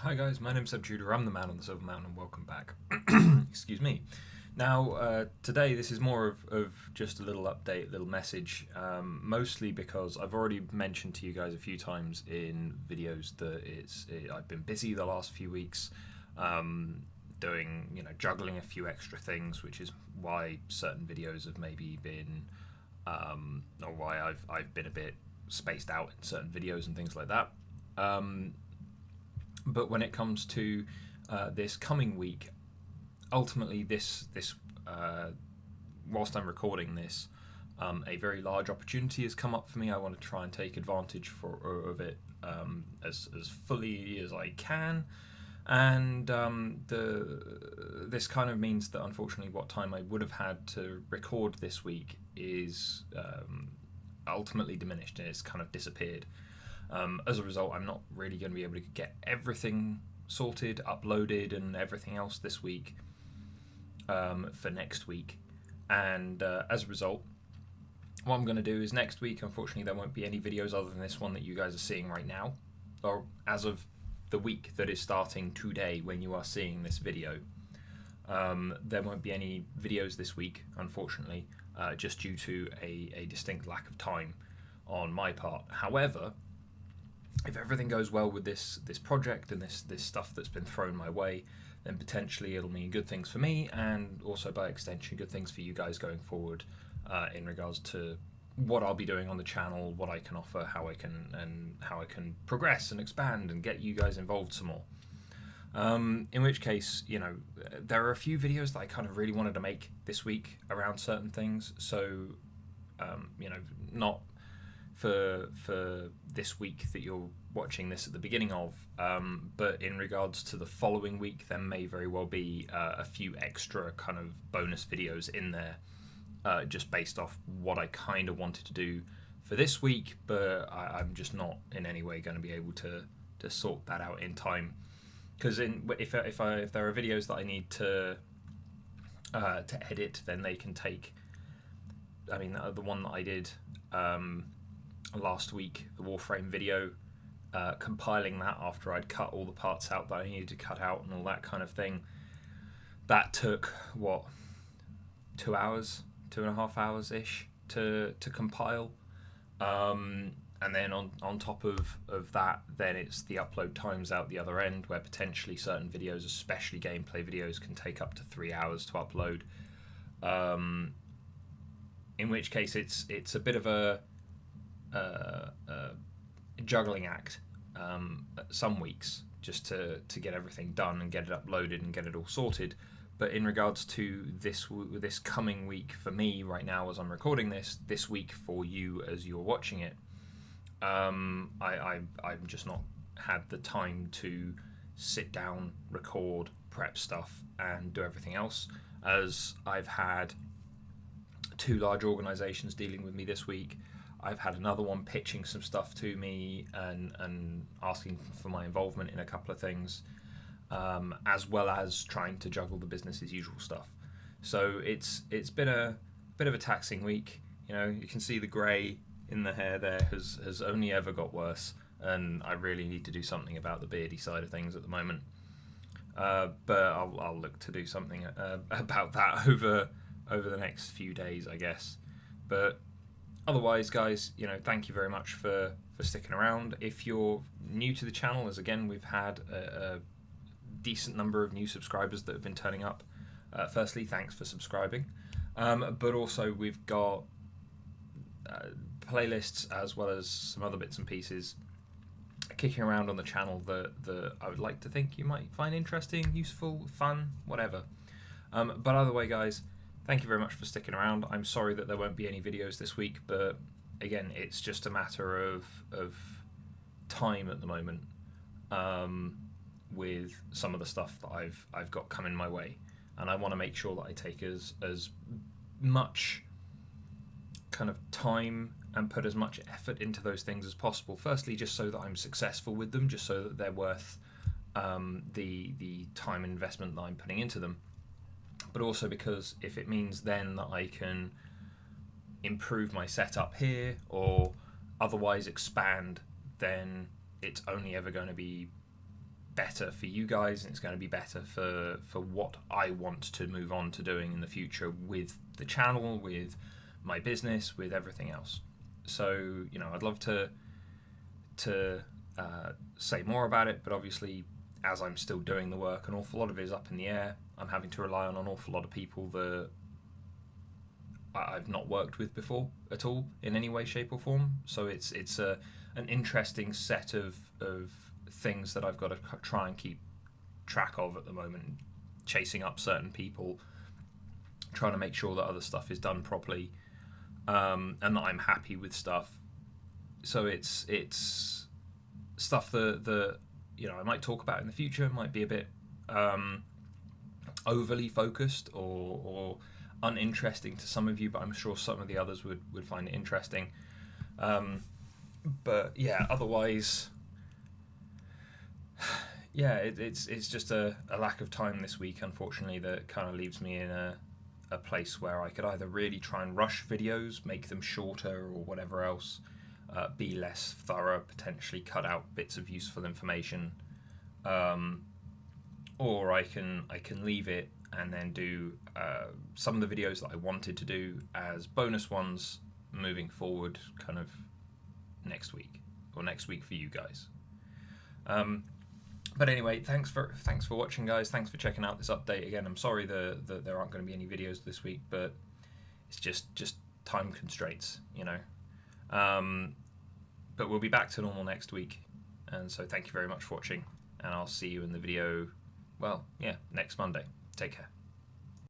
Hi guys, my name's Subtutor. I'm the man on the Silver Mountain, and welcome back. Excuse me. Now, today this is more of just a little update, little message, mostly because I've already mentioned to you guys a few times in videos that I've been busy the last few weeks, doing, juggling a few extra things, which is why certain videos have maybe been, or why I've been a bit spaced out in certain videos and things like that. But when it comes to this coming week, ultimately this whilst I'm recording this, a very large opportunity has come up for me. I want to try and take advantage of it as fully as I can, and this kind of means that unfortunately what time I would have had to record this week is ultimately diminished, and it's kind of disappeared. As a result, I'm not really going to be able to get everything sorted, uploaded, and everything else this week for next week. And as a result, what I'm going to do is next week, unfortunately, there won't be any videos other than this one that you guys are seeing right now, or as of the week that is starting today when you are seeing this video. There won't be any videos this week, unfortunately, just due to a distinct lack of time on my part. However, if everything goes well with this project and this stuff that's been thrown my way, then potentially it'll mean good things for me, and also by extension good things for you guys going forward, in regards to what I'll be doing on the channel, what I can offer, how I can progress and expand and get you guys involved some more. In which case, there are a few videos that I kind of really wanted to make this week around certain things. So, not for this week that you're watching this at the beginning of, but in regards to the following week, there may very well be a few extra kind of bonus videos in there, just based off what I kind of wanted to do for this week, but I'm just not in any way going to be able to sort that out in time, because if there are videos that I need to edit, then they can take. I mean, the one that I did last week, the Warframe video, compiling that after I'd cut all the parts out that I needed to cut out and all that kind of thing, that took 2 hours, 2.5 hours ish to compile, and then on top of that, then it's the upload times out the other end, where potentially certain videos, especially gameplay videos, can take up to 3 hours to upload, in which case it's a bit of a juggling act some weeks, just to get everything done and get it uploaded and get it all sorted. But in regards to this coming week for me right now as I'm recording this week for you as you're watching it, I've just not had the time to sit down, record, prep stuff, and do everything else, as I've had 2 large organisations dealing with me this week. I've had another one pitching some stuff to me and asking for my involvement in a couple of things, as well as trying to juggle the business as usual stuff. So it's been a bit of a taxing week. You can see the grey in the hair there has only ever got worse, and I really need to do something about the beardy side of things at the moment. But I'll look to do something about that over the next few days, I guess. But otherwise, guys, thank you very much for sticking around. If you're new to the channel, as again we've had a decent number of new subscribers that have been turning up, firstly, thanks for subscribing, but also we've got playlists as well as some other bits and pieces kicking around on the channel that I would like to think you might find interesting, useful, fun, whatever. But either way, guys, thank you very much for sticking around. I'm sorry that there won't be any videos this week, but again, it's just a matter of time at the moment, with some of the stuff that I've got coming my way, and I want to make sure that I take as much kind of time and put as much effort into those things as possible. Firstly, just so that I'm successful with them, just so that they're worth the time and investment that I'm putting into them. But also because if it means then that I can improve my setup here or otherwise expand, then it's only ever going to be better for you guys, and it's going to be better for what I want to move on to doing in the future with the channel, with my business, with everything else. So, you know, I'd love to say more about it, but obviously, as I'm still doing the work, an awful lot of it is up in the air. I'm having to rely on an awful lot of people that I've not worked with before at all in any way, shape, or form. So it's an interesting set of things that I've got to try and keep track of at the moment. Chasing up certain people, trying to make sure that other stuff is done properly, and that I'm happy with stuff. So it's stuff that you know I might talk about in the future. Might be a bit overly focused or uninteresting to some of you, but I'm sure some of the others would find it interesting. But yeah, otherwise, yeah, it's just a lack of time this week, unfortunately, that kind of leaves me in a place where I could either really try and rush videos, make them shorter or whatever else, be less thorough, potentially cut out bits of useful information, or I can leave it and then do some of the videos that I wanted to do as bonus ones moving forward, kind of next week for you guys. But anyway, thanks for watching, guys. Thanks for checking out this update again. I'm sorry that there aren't going to be any videos this week, but it's just time constraints, you know. But we'll be back to normal next week, and so thank you very much for watching, and I'll see you in the video, well, yeah, next Monday. Take care.